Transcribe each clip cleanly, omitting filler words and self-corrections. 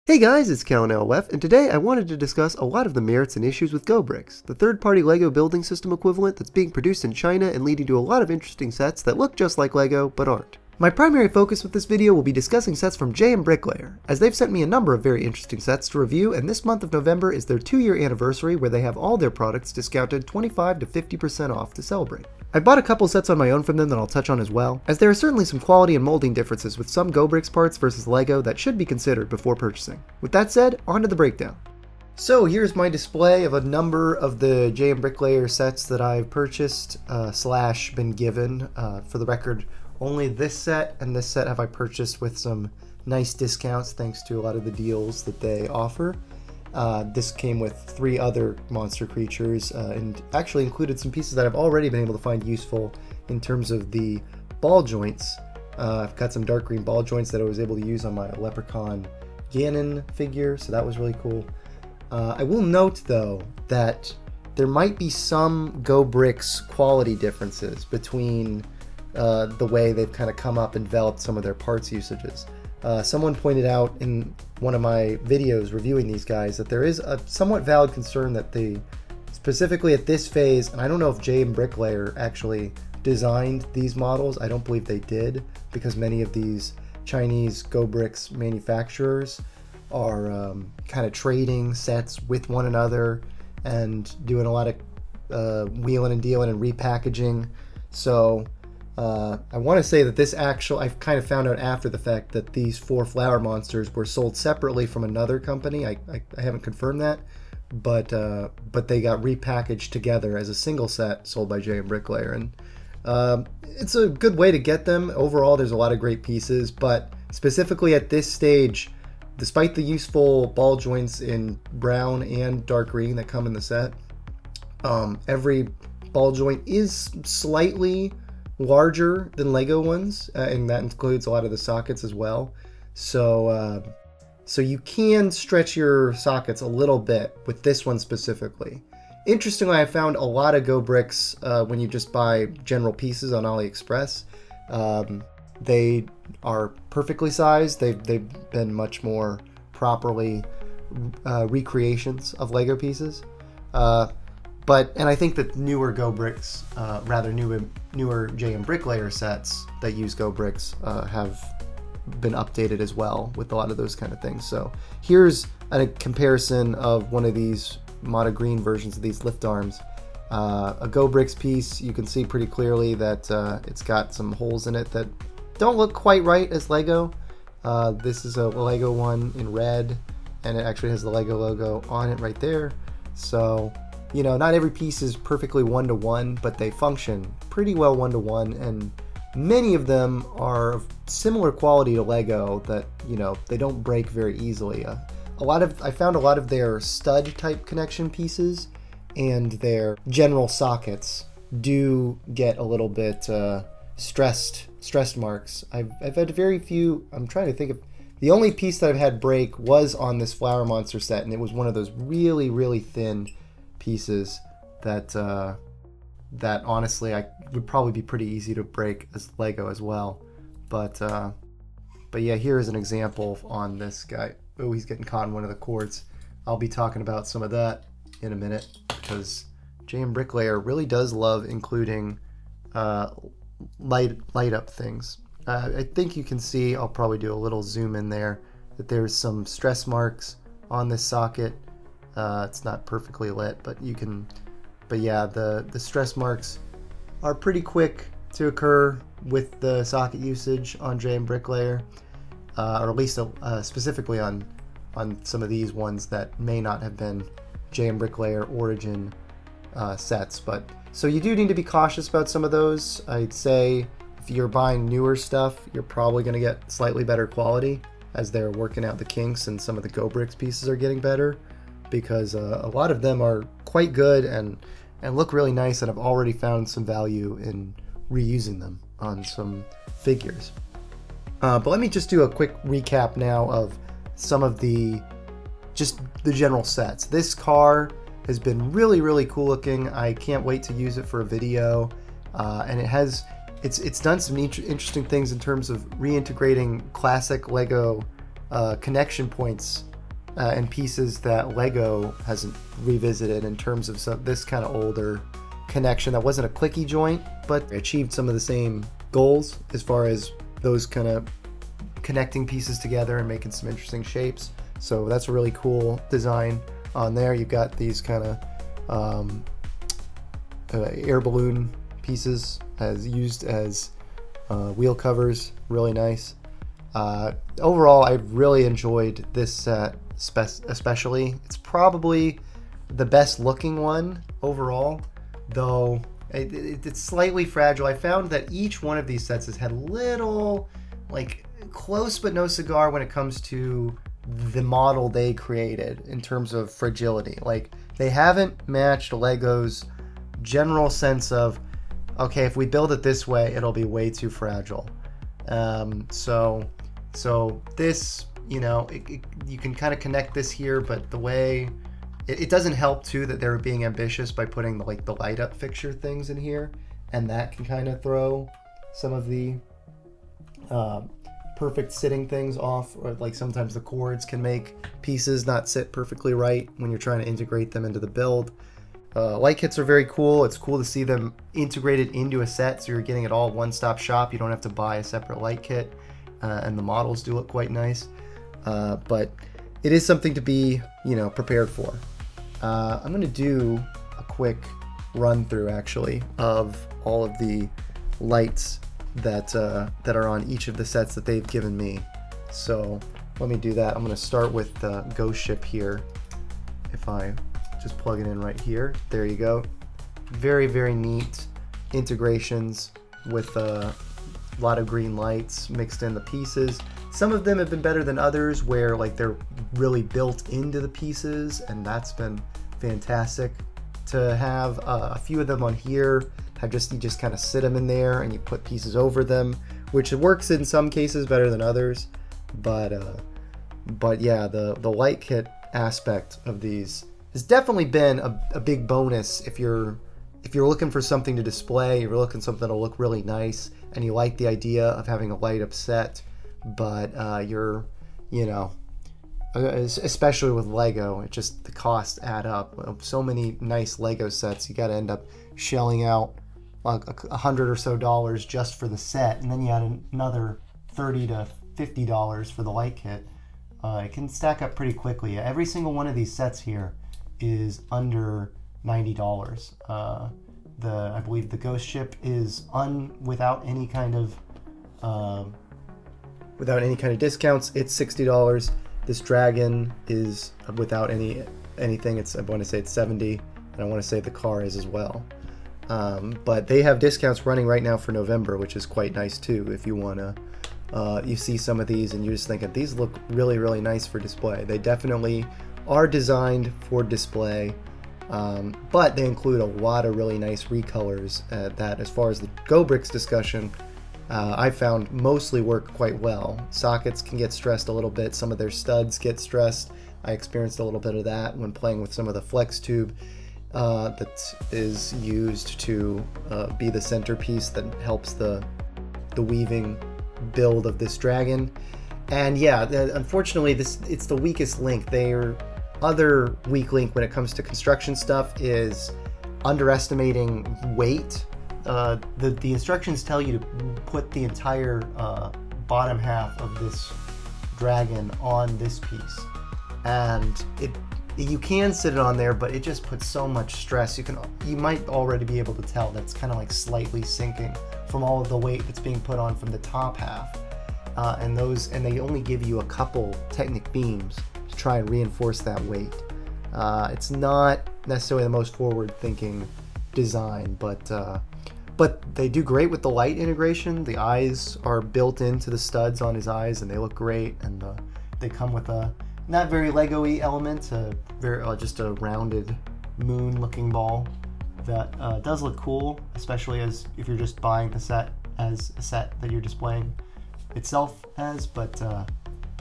Hey guys, it's CallanLoF, and today I wanted to discuss a lot of the merits and issues with GoBricks, the third-party LEGO building system equivalent that's being produced in China and leading to a lot of interesting sets that look just like LEGO, but aren't. My primary focus with this video will be discussing sets from JMBricklayer, as they've sent me a number of very interesting sets to review, and this month of November is their 2-year anniversary where they have all their products discounted 25 to 50% off to celebrate. I bought a couple sets on my own from them that I'll touch on as well, as there are certainly some quality and molding differences with some GoBricks parts versus LEGO that should be considered before purchasing. With that said, on to the breakdown. So here's my display of a number of the JMBricklayer sets that I've purchased / been given. For the record, only this set and this set have I purchased with some nice discounts thanks to a lot of the deals that they offer. This came with 3 other monster creatures and actually included some pieces that I've already been able to find useful in terms of the ball joints. I've got some dark green ball joints that I was able to use on my Leprechaun Ganon figure, so that was really cool. I will note though that there might be some GoBricks quality differences between the way they've kind of come up and developed some of their parts usages. Someone pointed out in one of my videos reviewing these guys that there is a somewhat valid concern that they, specifically at this phase, and I don't know if JMBricklayer actually designed these models, I don't believe they did, because many of these Chinese GoBricks manufacturers are kind of trading sets with one another and doing a lot of wheeling and dealing and repackaging. So I want to say that this I've kind of found out after the fact that these 4 flower monsters were sold separately from another company. I haven't confirmed that, but they got repackaged together as a single set sold by JMBricklayer, and it's a good way to get them. Overall, there's a lot of great pieces, but specifically at this stage, despite the useful ball joints in brown and dark green that come in the set, every ball joint is slightly larger than LEGO ones, and that includes a lot of the sockets as well. So you can stretch your sockets a little bit with this one specifically. Interestingly, I found a lot of GoBricks when you just buy general pieces on AliExpress. They are perfectly sized. They've been much more properly recreations of LEGO pieces. And I think that newer GoBricks, newer JMBricklayer sets that use GoBricks have been updated as well with a lot of those kind of things. So here's a comparison of one of these mono green versions of these lift arms. A GoBricks piece, you can see pretty clearly that it's got some holes in it that don't look quite right as LEGO. This is a LEGO one in red, and it actually has the LEGO logo on it right there. So, you know, not every piece is perfectly one-to-one, but they function pretty well one-to-one, and many of them are of similar quality to LEGO that, you know, they don't break very easily. I found a lot of their stud-type connection pieces and their general sockets do get a little bit stressed marks. I've had very few. I'm trying to think of, the only piece that I've had break was on this Flower Monster set, and it was one of those really, really thin pieces that honestly I would probably be pretty easy to break as LEGO as well. But yeah, here is an example on this guy. Oh, he's getting caught in one of the cords. I'll be talking about some of that in a minute, because JMBricklayer really does love including light up things. I think you can see, I'll probably do a little zoom in there, that there's some stress marks on this socket. It's not perfectly lit, but you can, but yeah, the stress marks are pretty quick to occur with the socket usage on JMBricklayer, or at least specifically on some of these ones that may not have been JMBricklayer origin sets. But so you do need to be cautious about some of those. I'd say if you're buying newer stuff, you're probably going to get slightly better quality as they're working out the kinks, and some of the GoBricks pieces are getting better, because a lot of them are quite good and look really nice, and I've already found some value in reusing them on some figures. But let me just do a quick recap now of some of the general sets. This car has been really, really cool looking. I can't wait to use it for a video, and it's done some interesting things in terms of reintegrating classic LEGO connection points and pieces that Lego hasn't revisited in terms of this kind of older connection that wasn't a clicky joint, but achieved some of the same goals as far as those kind of connecting pieces together and making some interesting shapes. So that's a really cool design on there. You've got these kind of air balloon pieces used as wheel covers. Really nice. Overall, I really enjoyed this set, especially. It's probably the best looking one overall, though it's slightly fragile. I found that each one of these sets has had little, like, close but no cigar when it comes to the model they created in terms of fragility. Like, they haven't matched Lego's general sense of, okay, if we build it this way, it'll be way too fragile. So this, you know, you can kind of connect this here, but the way it doesn't help too that they're being ambitious by putting the light up fixture things in here, and that can kind of throw some of the perfect sitting things off, or like sometimes the cords can make pieces not sit perfectly right when you're trying to integrate them into the build. Light kits are very cool. It's cool to see them integrated into a set, so you're getting it all one-stop shop. You don't have to buy a separate light kit, and the models do look quite nice. But it is something to be, you know, prepared for. I'm going to do a quick run through actually of all of the lights that are on each of the sets that they've given me. So let me do that. I'm going to start with the Ghost Ship here. If I just plug it in right here, there you go. Very, very neat integrations with a lot of green lights mixed in the pieces. Some of them have been better than others, where like they're really built into the pieces, and that's been fantastic. To have a few of them on here, you just kind of sit them in there and you put pieces over them, which works in some cases better than others. But yeah, the light kit aspect of these has definitely been a big bonus if you're looking for something to display, you're looking for something that'll look really nice, and you like the idea of having a light up set, but you're, you know, especially with Lego, it just, the costs add up. So many nice Lego sets, you got to end up shelling out like $100 or so just for the set, and then you add another $30 to $50 for the light kit. It can stack up pretty quickly. Every single one of these sets here is under $90. I believe the Ghost Ship is without any kind of discounts. It's $60. This Dragon is without anything. I want to say it's $70, and I want to say the car is as well. But they have discounts running right now for November, which is quite nice too. If you want to, you see some of these and you're just thinking these look really, really nice for display. They definitely are designed for display, but they include a lot of really nice recolors that, as far as the GoBricks discussion, I found mostly work quite well. Sockets can get stressed a little bit. Some of their studs get stressed. I experienced a little bit of that when playing with some of the flex tube that is used to be the centerpiece that helps the weaving build of this dragon. And yeah, unfortunately, it's the weakest link. Their other weak link when it comes to construction stuff is underestimating weight. The instructions tell you to put the entire bottom half of this dragon on this piece, and you can sit it on there, but it just puts so much stress. You might already be able to tell that it's kind of like slightly sinking from all of the weight that's being put on from the top half, and they only give you a couple Technic beams to try and reinforce that weight. It's not necessarily the most forward-thinking design, but they do great with the light integration. The eyes are built into the studs on his eyes, and they look great. And they come with a not very Lego-y element, just a rounded moon-looking ball that does look cool, especially as if you're just buying the set as a set that you're displaying itself as. But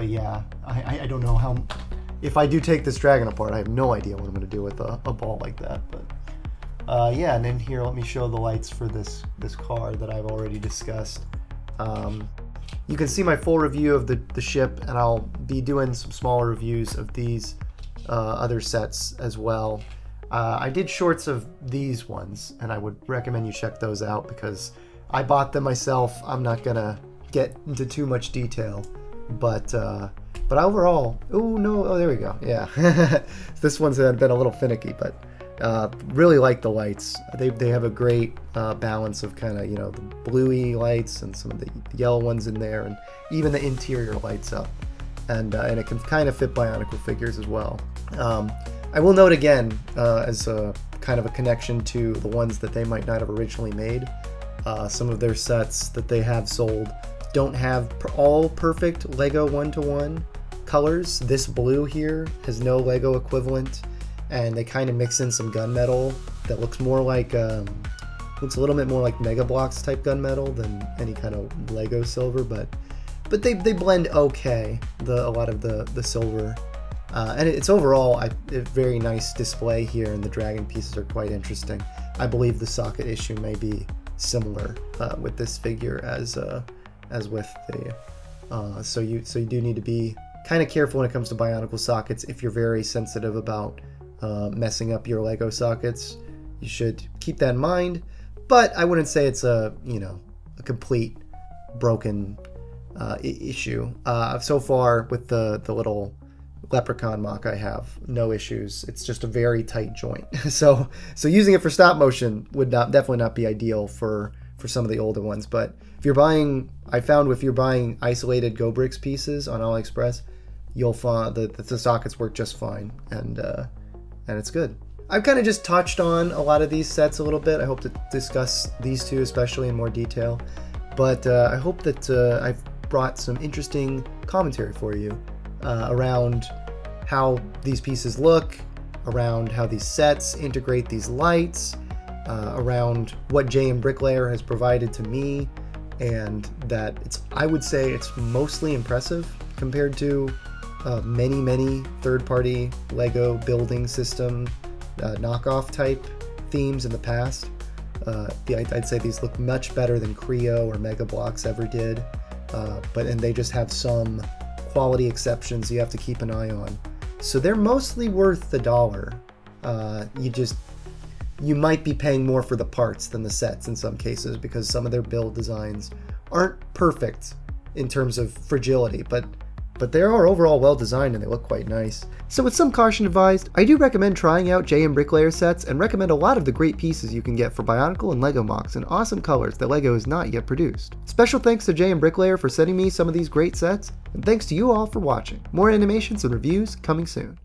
yeah, I don't know how. If I do take this dragon apart, I have no idea what I'm going to do with a ball like that. But yeah, and then here, let me show the lights for this car that I've already discussed. you can see my full review of the ship, and I'll be doing some smaller reviews of these other sets as well. I did shorts of these ones, and I would recommend you check those out because I bought them myself. I'm not gonna get into too much detail, but overall, there we go. Yeah, this one's been a little finicky, but really like the lights. They have a great balance of kind of, the bluey lights and some of the yellow ones in there, and even the interior lights up, and it can kind of fit Bionicle figures as well. I will note again, as a kind of a connection to the ones that they might not have originally made, some of their sets that they have sold don't have all perfect Lego one-to-one colors. This blue here has no Lego equivalent, and they kind of mix in some gunmetal that looks more like looks a little bit more like Mega Bloks type gunmetal than any kind of Lego silver, but they blend okay, a lot of the silver, and it's overall a very nice display here, and the dragon pieces are quite interesting. I believe the socket issue may be similar with this figure as with the so you do need to be kind of careful when it comes to Bionicle sockets. If you're very sensitive about messing up your Lego sockets, you should keep that in mind, but I wouldn't say it's a complete broken issue. So far with the little Leprechaun mock I have, no issues. It's just a very tight joint. so using it for stop motion would definitely not be ideal for some of the older ones, but if you're buying, I found if you're buying isolated GoBricks pieces on AliExpress, you'll find that the sockets work just fine, and it's good. I've kind of just touched on a lot of these sets a little bit. I hope to discuss these two especially in more detail, but I hope that I've brought some interesting commentary for you around how these pieces look, around how these sets integrate these lights, around what JMBricklayer has provided to me, and that I would say it's mostly impressive compared to many third-party Lego building system knockoff type themes in the past. I'd say these look much better than Creo or Mega Bloks ever did, and they just have some quality exceptions you have to keep an eye on. So they're mostly worth the $1. You might be paying more for the parts than the sets in some cases, because some of their build designs aren't perfect in terms of fragility, but they are overall well designed and they look quite nice. So with some caution advised, I do recommend trying out JMBricklayer sets, and recommend a lot of the great pieces you can get for Bionicle and Lego mocks in awesome colors that Lego has not yet produced. Special thanks to JMBricklayer for sending me some of these great sets, and thanks to you all for watching. More animations and reviews coming soon.